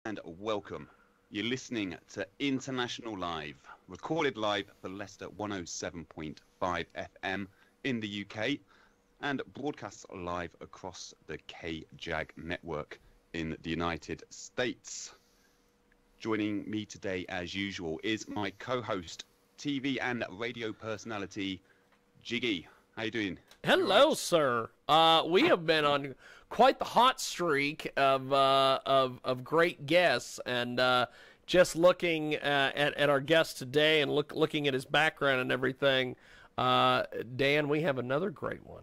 and welcome. You're listening to International Live, recorded live for Leicester 107.5 FM in the UK and broadcast live across the KJAG network in the United States. Joining me today, as usual, is my co-host, TV and radio personality, Jiggy. How you doing? Hello, sir. We have been on quite the hot streak of great guests, and just looking at our guest today and looking at his background and everything, Dan, we have another great one.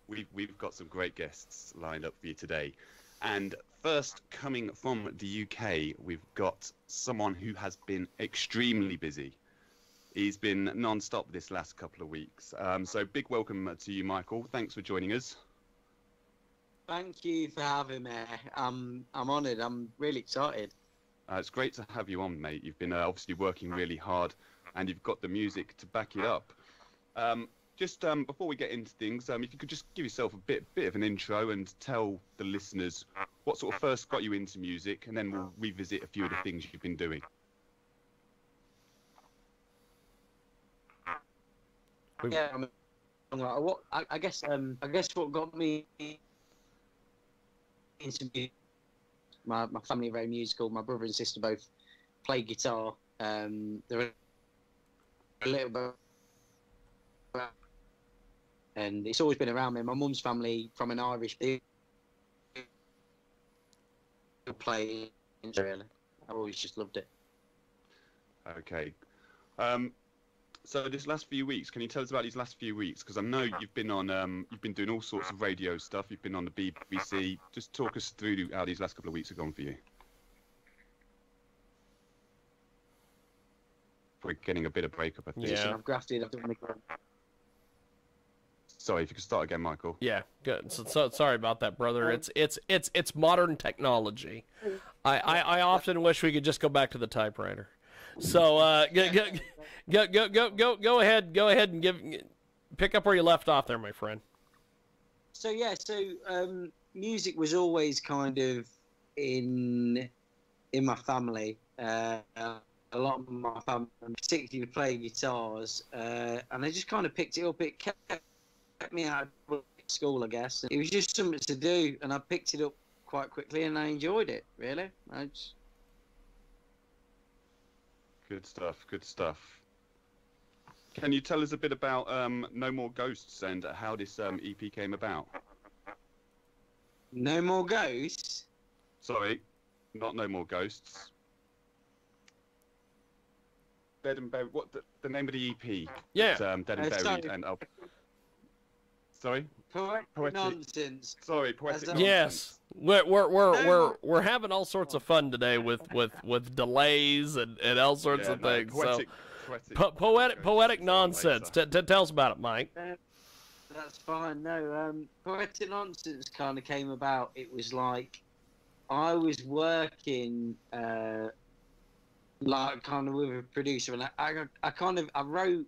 We've got some great guests lined up for you today, and first, coming from the UK, we've got someone who has been extremely busy. He's been non-stop this last couple of weeks. So big welcome to you, Michael. Thanks for joining us. Thank you for having me. I'm honoured. I'm really excited. It's great to have you on, mate. You've been obviously working really hard, and you've got the music to back it up. Just before we get into things, if you could just give yourself a bit of an intro and tell the listeners what sort of first got you into music, and then we'll revisit a few of the things you've been doing. Yeah, I guess what got me into music, my family are very musical. My brother and sister both play guitar. They're a little bit, and it's always been around me. My mum's family from an Irish, they play. Really, I've always just loved it. Okay. So this last few weeks, can you tell us about these last few weeks? Because I know you've been on, you've been doing all sorts of radio stuff. You've been on the BBC. Just talk us through how these last couple of weeks have gone for you. We're getting a bit of breakup, I think. Yeah, I've grafted. I've done the. Sorry, if you could start again, Michael. Yeah, good. So sorry about that, brother. It's modern technology. I often wish we could just go back to the typewriter. So go ahead and pick up where you left off there, my friend. So music was always kind of in my family. A lot of my family, particularly playing guitars, and I just kind of picked it up. It kept me out of school, I guess. It was just something to do, and I picked it up quite quickly, and I enjoyed it. Really, Good stuff, good stuff. Can you tell us a bit about No More Ghosts and how this EP came about? No More Ghosts? Sorry, not No More Ghosts. Dead and Buried, what, the name of the EP? Yeah. It's, Dead and Buried and... Sorry? Poetic Nonsense. Sorry, Poetic Nonsense. Yes. We're having all sorts of fun today with delays and all sorts of things. Poetic nonsense. Tell us about it, Mike. That's fine. No, Poetic Nonsense kind of came about. It was like I was working like kind of with a producer, and I wrote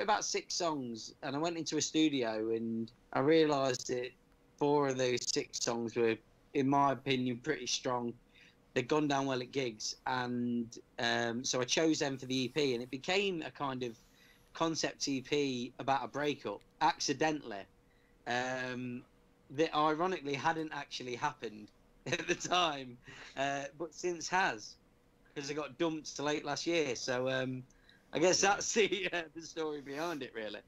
about 6 songs, and I went into a studio and I realised that 4 of those 6 songs were, in my opinion, pretty strong. They'd gone down well at gigs, and so I chose them for the EP, and it became a kind of concept EP about a breakup, accidentally, that ironically hadn't actually happened at the time, but since has, because I got dumped late last year. So I guess that's the story behind it, really.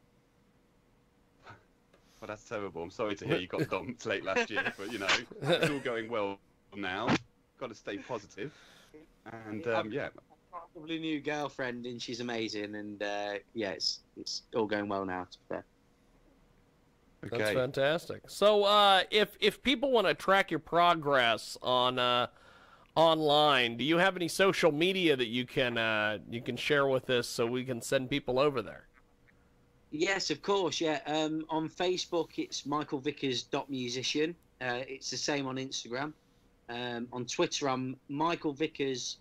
Well, that's terrible. I'm sorry to hear you got dumped late last year, but you know, it's all going well now. Got to stay positive. And yeah. Probably new girlfriend, and she's amazing. And yeah, it's all going well now. To be fair. Okay. That's fantastic. So if people want to track your progress on online, do you have any social media that you can share with us so we can send people over there? Yes, of course. Yeah, on Facebook it's michaelvickers.musician. It's the same on Instagram. On Twitter I'm michaelvickers_.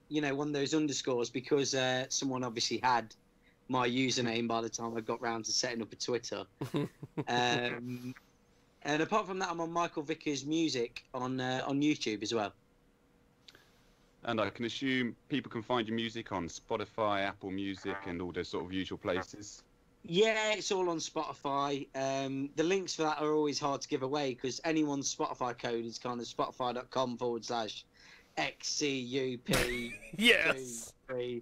You know, one of those underscores because someone obviously had my username by the time I got round to setting up a Twitter. And apart from that, I'm on Michael Vickers Music on YouTube as well. And I can assume people can find your music on Spotify, Apple Music, and all those sort of usual places. Yeah, it's all on Spotify. The links for that are always hard to give away because anyone's Spotify code is kind of spotify.com/XCUP. Yes. 3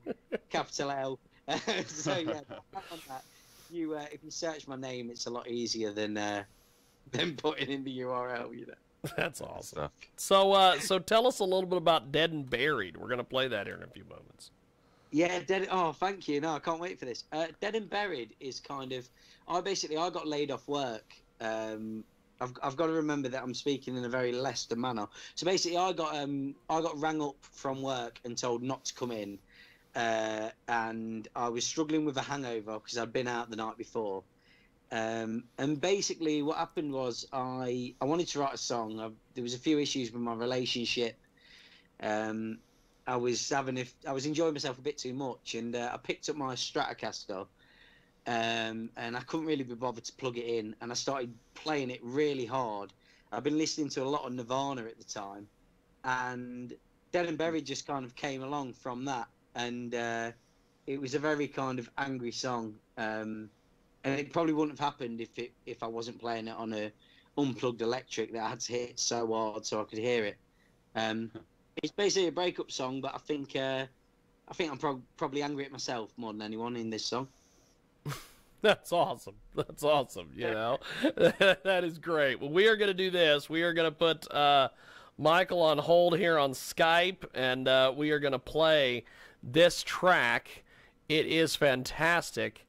capital L. So yeah, on that, if you search my name, it's a lot easier than putting in the URL. You know. That's awesome. So tell us a little bit about Dead and Buried. We're gonna play that here in a few moments. Yeah, Oh, thank you. No, I can't wait for this. Dead and Buried is kind of. I got laid off work. I've got to remember that I'm speaking in a very Leicester manner. So basically, I got rang up from work and told not to come in, and I was struggling with a hangover because I'd been out the night before. And basically, what happened was I wanted to write a song. There was a few issues with my relationship. I was enjoying myself a bit too much, and I picked up my Stratocaster, and I couldn't really be bothered to plug it in, and I started playing it really hard. I've been listening to a lot of Nirvana at the time, and Dead and Buried just kind of came along from that, and it was a very kind of angry song, and it probably wouldn't have happened if I wasn't playing it on a unplugged electric that I had to hit so hard so I could hear it. It's basically a breakup song, but I think I'm probably angry at myself more than anyone in this song. That's awesome. That's awesome. You know, that is great. Well, we are going to do this. We are going to put Michael on hold here on Skype, and we are going to play this track. It is fantastic,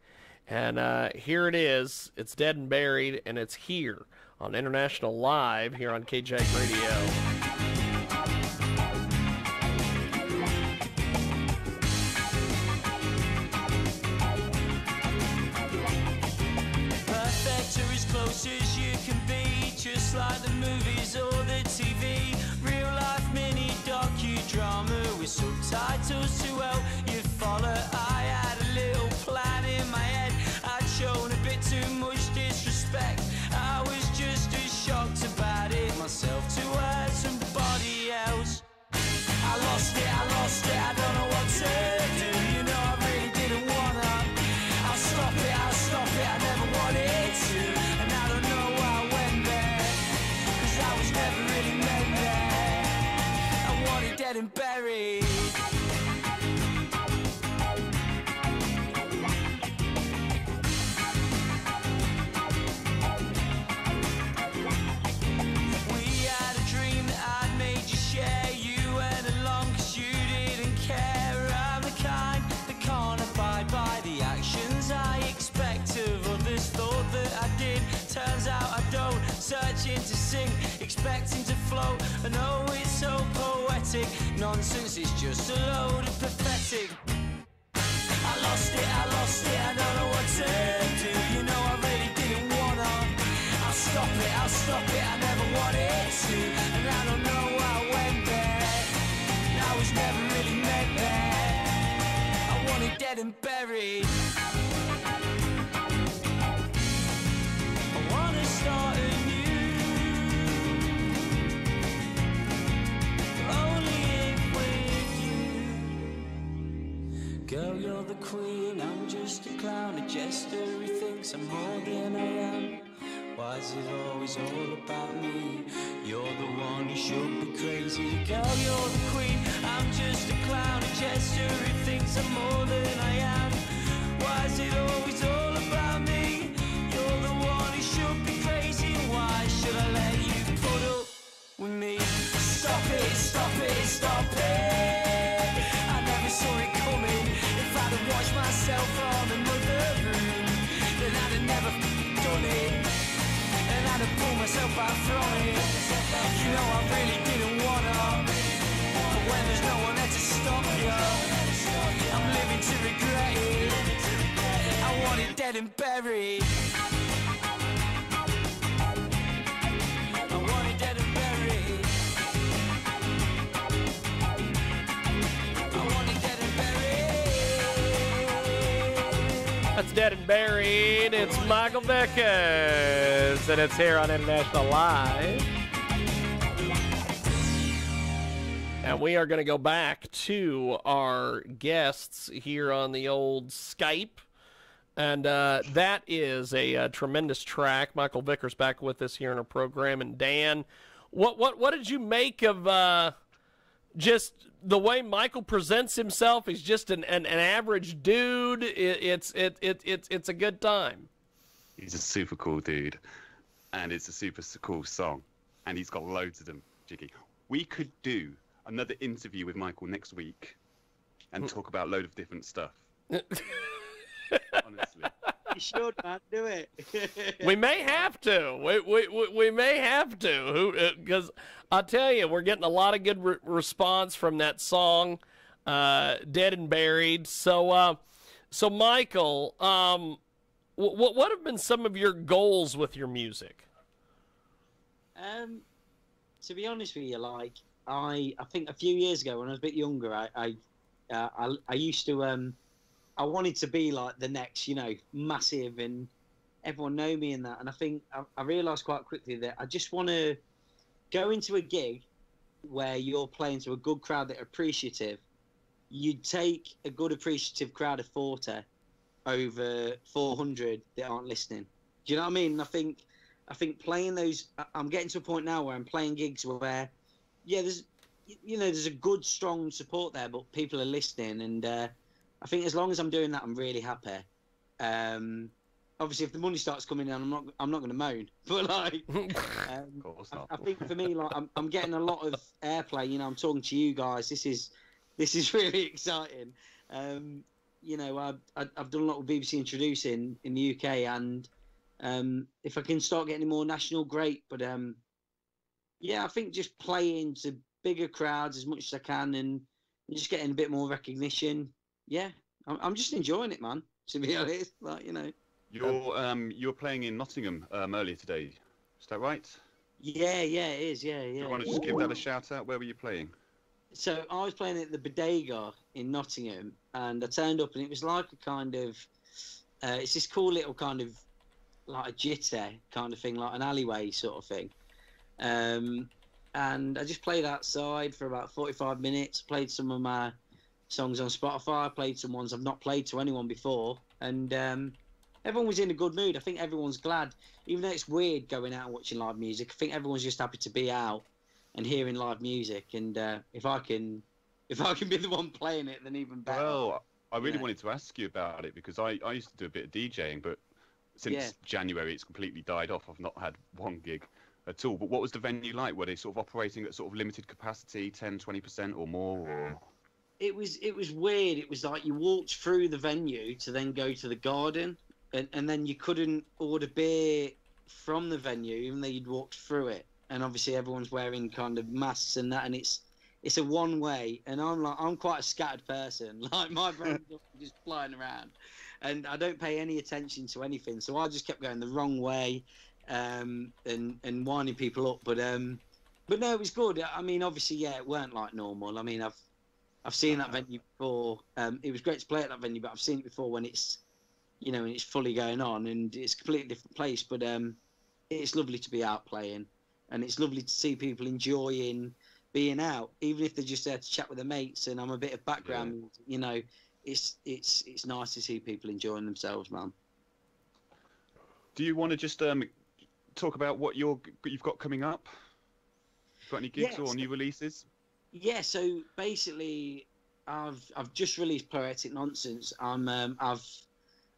and here it is. It's Dead and Buried, and it's here on International Live here on KJAG Radio. Close as you can be, just like the movies or the TV. Real life mini docudrama with subtitles to help you follow. I had a little plan in my head. I'd shown a bit too much disrespect. I was just as shocked about it myself to hurt somebody else. I lost it, I don't know what to do. You know I really didn't wanna. I'll stop it, I never wanted to. And I don't know why I went there, 'cause I was never really meant there. I wanted dead and buried. We had a dream that I'd made you share. You went along 'cause you didn't care. I'm the kind that can't abide by the actions I expect of others. Thought that I did, turns out I don't. Searching to sing, expecting to float. I know it's so poetic. Nonsense, it's just a load of pathetic. I lost it, I don't know what to do. You know I really didn't wanna. I'll stop it, I never wanted to. And I don't know why I went there. I was never really meant there. I wanted dead and buried. I wanna start anew. Only if with you. Girl, you're the queen, I'm just a clown, a jester who thinks I'm more than I am. Why is it always all about me? You're the one who should be crazy. Girl, you're the queen, I'm just a clown, a jester who thinks I'm more than I am. Why is it always all about me? You're the one who should be crazy. Why should I let you put up with me? Stop it, stop it. I never saw it coming. If I'd have watched myself from another room, then I'd have never done it. And I'd have pulled myself out from it. You know I really didn't wanna. But when there's no one there to stop you, I'm living to regret it. I want it dead and buried. I want it dead and buried. I want it dead and buried. That's Dead and Buried. It's Michael Vickers, and it's here on International Live. And we are going to go back to our guests here on the old Skype. And that is a tremendous track. Michael Vickers back with us here in our program. And Dan, what did you make of just the way Michael presents himself? He's just an average dude. It's a good time. He's a super cool dude, and it's a super cool song, and he's got loads of them. Jiggy, we could do another interview with Michael next week, and talk about a load of different stuff. Honestly. You should, man. Do it. We may have to. We may have to. Because I'll tell you, we're getting a lot of good response from that song, Dead and Buried. So Michael, what have been some of your goals with your music? To be honest with you, like I think a few years ago when I was a bit younger, I used to I wanted to be like the next, massive, and everyone know me and that. And I think I realised quite quickly that I just want to go into a gig where you're playing to a good crowd that are appreciative. You'd take a good appreciative crowd of 40 over 400 that aren't listening. Do you know what I mean? I think playing those, I'm getting to a point now where I'm playing gigs where, there's a good, strong support there, but people are listening, and I think as long as I'm doing that, I'm really happy. Obviously, if the money starts coming in, I'm not going to moan. But like, Of course not. I think for me, like, I'm getting a lot of airplay. I'm talking to you guys. This is really exciting. I've done a lot of BBC introducing in the UK, and if I can start getting more national, great. But I think just playing to bigger crowds as much as I can, and just getting a bit more recognition. Yeah, I'm just enjoying it, man. To be honest, like You're playing in Nottingham earlier today. Is that right? Yeah, it is. Yeah. Do you want to just give that a shout out? Where were you playing? So I was playing at the Bodega in Nottingham, and I turned up, and it was like a kind of, it's this cool little kind of, like a jitter kind of thing, like an alleyway sort of thing. And I just played outside for about 45 minutes. Played some of my songs on Spotify. I played some ones I've not played to anyone before, and everyone was in a good mood. I think everyone's glad, even though it's weird going out and watching live music. I think everyone's just happy to be out and hearing live music, and if I can be the one playing it, then even better. Well, I really wanted to ask you about it, because I used to do a bit of DJing, but since January it's completely died off. I've not had one gig at all. But what was the venue like? Were they sort of operating at sort of limited capacity, 10-20% or more? Or... It was weird. It was like you walked through the venue to then go to the garden, and then you couldn't order beer from the venue even though you'd walked through it. And obviously everyone's wearing kind of masks and that, and it's a one way. And I'm quite a scattered person. Like my brain's just flying around, and I don't pay any attention to anything. So I just kept going the wrong way, and winding people up. But no, it was good. I mean, obviously, it weren't like normal. I mean, I've seen that venue before. It was great to play at that venue, but I've seen it before when it's, when it's fully going on, and it's a completely different place. But it's lovely to be out playing, and it's lovely to see people enjoying being out, even if they're just there to chat with their mates. And I'm a bit of background, it's nice to see people enjoying themselves, man. Do you want to just talk about what you've got coming up? Got any gigs or new releases? Yeah, so basically, I've just released Poetic Nonsense. I'm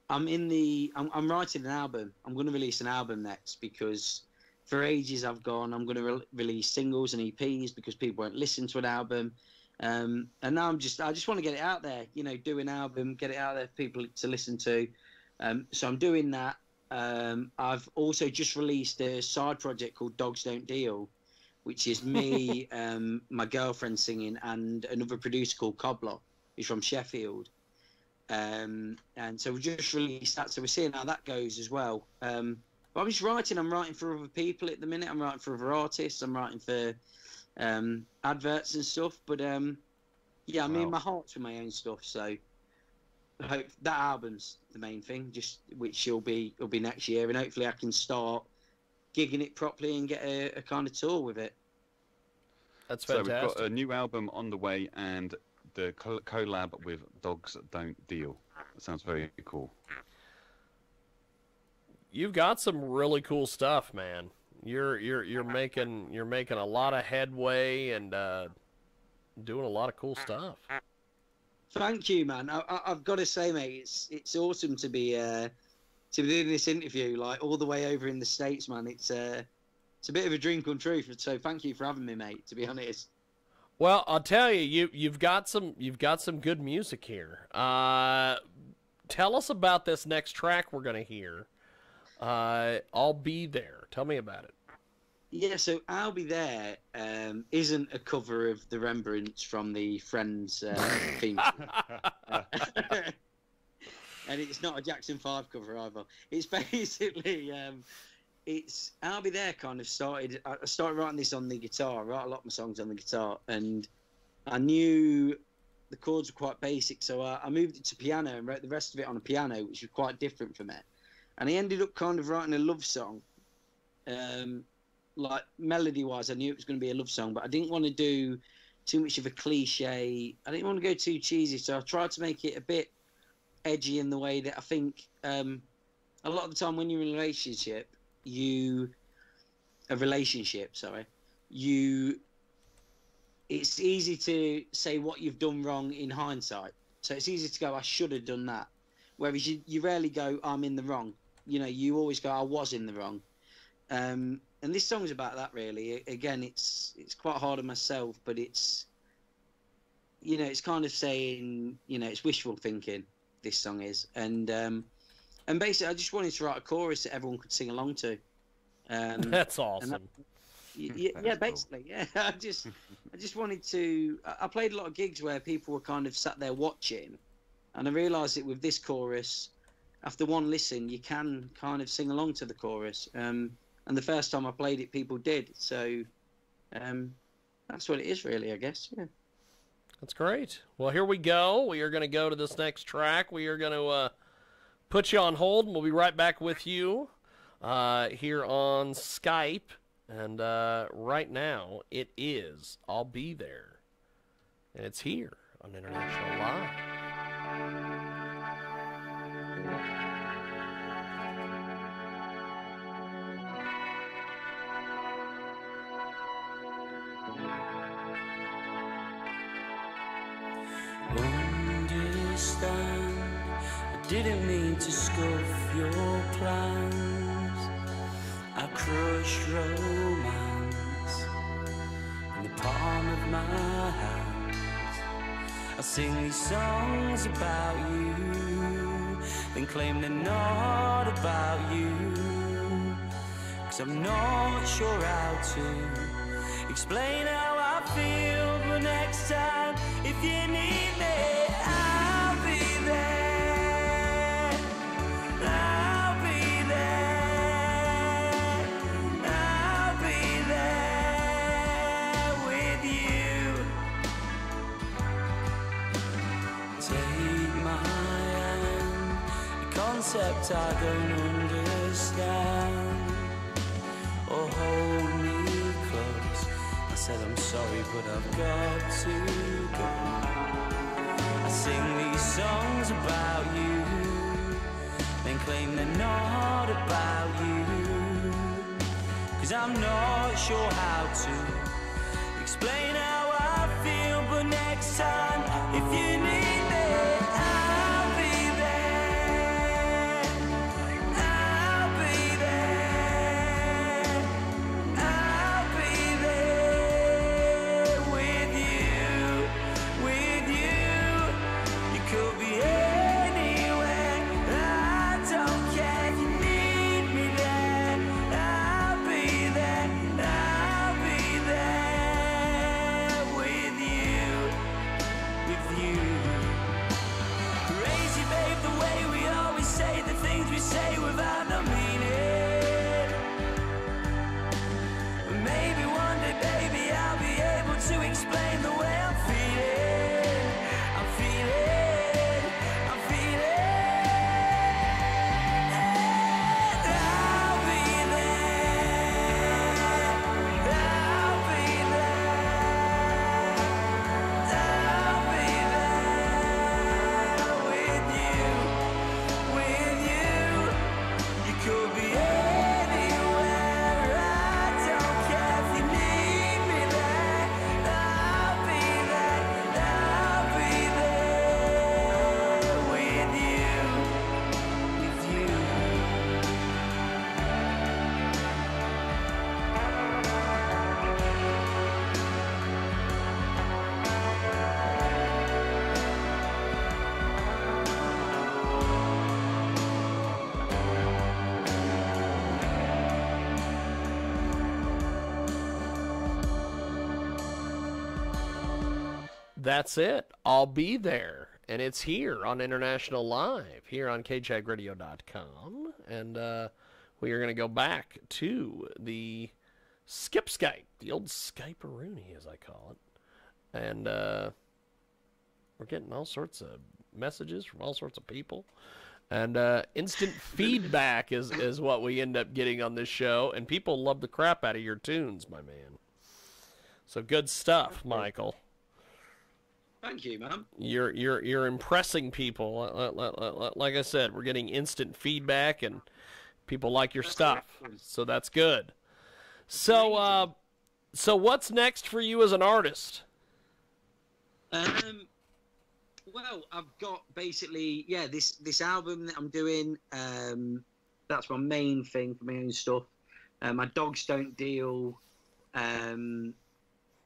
writing an album. I'm going to release an album next, because for ages I'm going to release singles and EPs because people won't listen to an album. And now I just want to get it out there. Do an album, get it out there for people to listen to. So I'm doing that. I've also just released a side project called Dogs Don't Deal, which is me, my girlfriend singing, and another producer called Cobbler, who's from Sheffield. And so we just released that, so we're seeing how that goes as well. But I'm just writing. I'm writing for other people at the minute. I'm writing for other artists. I'm writing for adverts and stuff. But my heart's with my own stuff. So hope that album's the main thing, just which will be next year, and hopefully I can start gigging it properly and get a kind of tour with it. That's So fantastic. we've got a new album on the way and the collab with Dogs Don't Deal. That sounds very cool. You've got some really cool stuff, man. You're making a lot of headway and doing a lot of cool stuff. Thank you, man. I've got to say, mate, it's awesome to be doing this interview, like all the way over in the States, man. It's a bit of a dream come true. So thank you for having me, mate. To be honest. Well, I'll tell you, you've got some good music here. Tell us about this next track we're gonna hear. I'll Be There. Tell me about it. Yeah, so I'll Be There isn't a cover of the Rembrandts from the Friends theme. And it's not a Jackson 5 cover either. It's basically, it's I'll Be There kind of started. I started writing this on the guitar. I write a lot of my songs on the guitar. And I knew the chords were quite basic. So I moved it to piano and wrote the rest of it on a piano, which was quite different from it. And I ended up kind of writing a love song. Like melody-wise, I knew it was going to be a love song, but I didn't want to do too much of a cliche. I didn't want to go too cheesy, so I tried to make it a bit edgy in the way that I think a lot of the time when you're in a relationship, it's easy to say what you've done wrong in hindsight. So it's easy to go, I should have done that. Whereas you rarely go, I'm in the wrong. You know, you always go, I was in the wrong. And this song's about that, really. Again, it's quite hard on myself, but it's, you know, it's kind of saying, you know, it's wishful thinking, this song is. And basically, I just wanted to write a chorus that everyone could sing along to. That's awesome. Basically, yeah. I just wanted to. I played a lot of gigs where people were kind of sat there watching, and I realised that with this chorus, after one listen, you can kind of sing along to the chorus. And the first time I played it, people did. So that's what it is, really, I guess. Yeah. That's great. Well, here we go. We are going to go to this next track. We are going to put you on hold, and we'll be right back with you here on Skype. And right now, it is I'll Be There. And it's here on International Live. Understand, I didn't mean to scuff your plans. I crushed romance in the palm of my hands. I sing these songs about you, then claim they're not about you. 'Cause I'm not sure how to explain how I feel, but next time, if you need me, I'll be there. I'll be there. I'll be there with you. Take my hand, a concept I don't understand. Or hold me close. I said I'm sorry, but I've got to go. I sing these songs about you, then claim they're not about you. 'Cause I'm not sure how to explain how I feel, but next time, if you need me, I'll be there. I'll be there. I'll be there with you, with you. You could be anywhere. I don't care if you need me there. I'll be there. I'll be there. That's it. I'll be there. And it's here on International Live, here on KJAGradio.com. And we are going to go back to the Skip Skype, the old Skype-a-rooney, as I call it. And we're getting all sorts of messages from all sorts of people. And instant feedback is what we end up getting on this show. And people love the crap out of your tunes, my man. So good stuff, Michael. Thank you, man. You're impressing people. Like I said, we're getting instant feedback, and people like your stuff. So that's good. So what's next for you as an artist? Well, I've got basically, this album that I'm doing. That's my main thing for my own stuff. My Dogs Don't Deal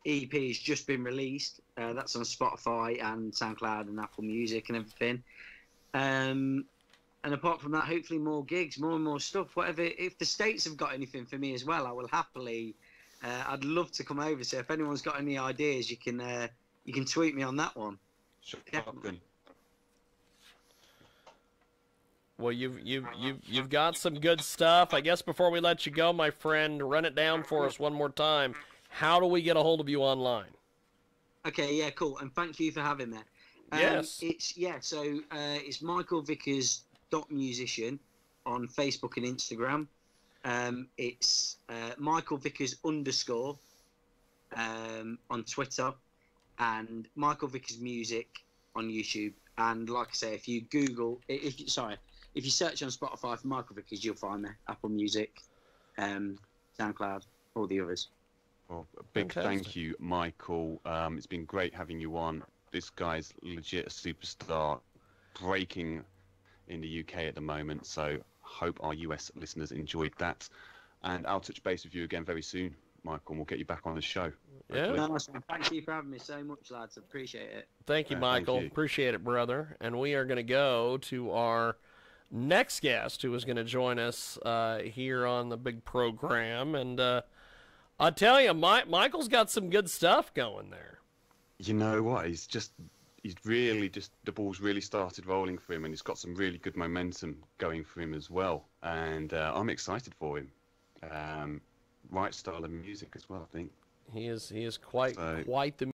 EP has just been released. That's on Spotify and SoundCloud and Apple Music and everything. And apart from that, hopefully more gigs, more and more stuff. Whatever. If the States have got anything for me as well, I will happily. I'd love to come over. So if anyone's got any ideas, you can tweet me on that one. Sure. Well, you've got some good stuff. I guess before we let you go, my friend, run it down for us one more time. How do we get a hold of you online? Okay, yeah, cool. And thank you for having me. Yes. It's Michael Vickers .musician on Facebook and Instagram. It's Michael Vickers _, on Twitter, and Michael Vickers Music on YouTube. And like I say, if you Google, if you search on Spotify for Michael Vickers, you'll find me. Apple Music, SoundCloud, all the others. Well, a big thank you, Michael. It's been great having you on. This guy's legit a superstar, breaking in the UK at the moment. So hope our US listeners enjoyed that. And I'll touch base with you again very soon, Michael, and we'll get you back on the show. Yeah. Nice one. Thank you for having me so much, lads. I appreciate it. Thank you, Michael. Thank you. Appreciate it, brother. And we are going to go to our next guest who is going to join us here on the big program. And I tell you, Michael's got some good stuff going there. You know what? He's really the ball's really started rolling for him, and he's got some really good momentum going for him as well. And I'm excited for him. Right style of music as well, I think. He is quite the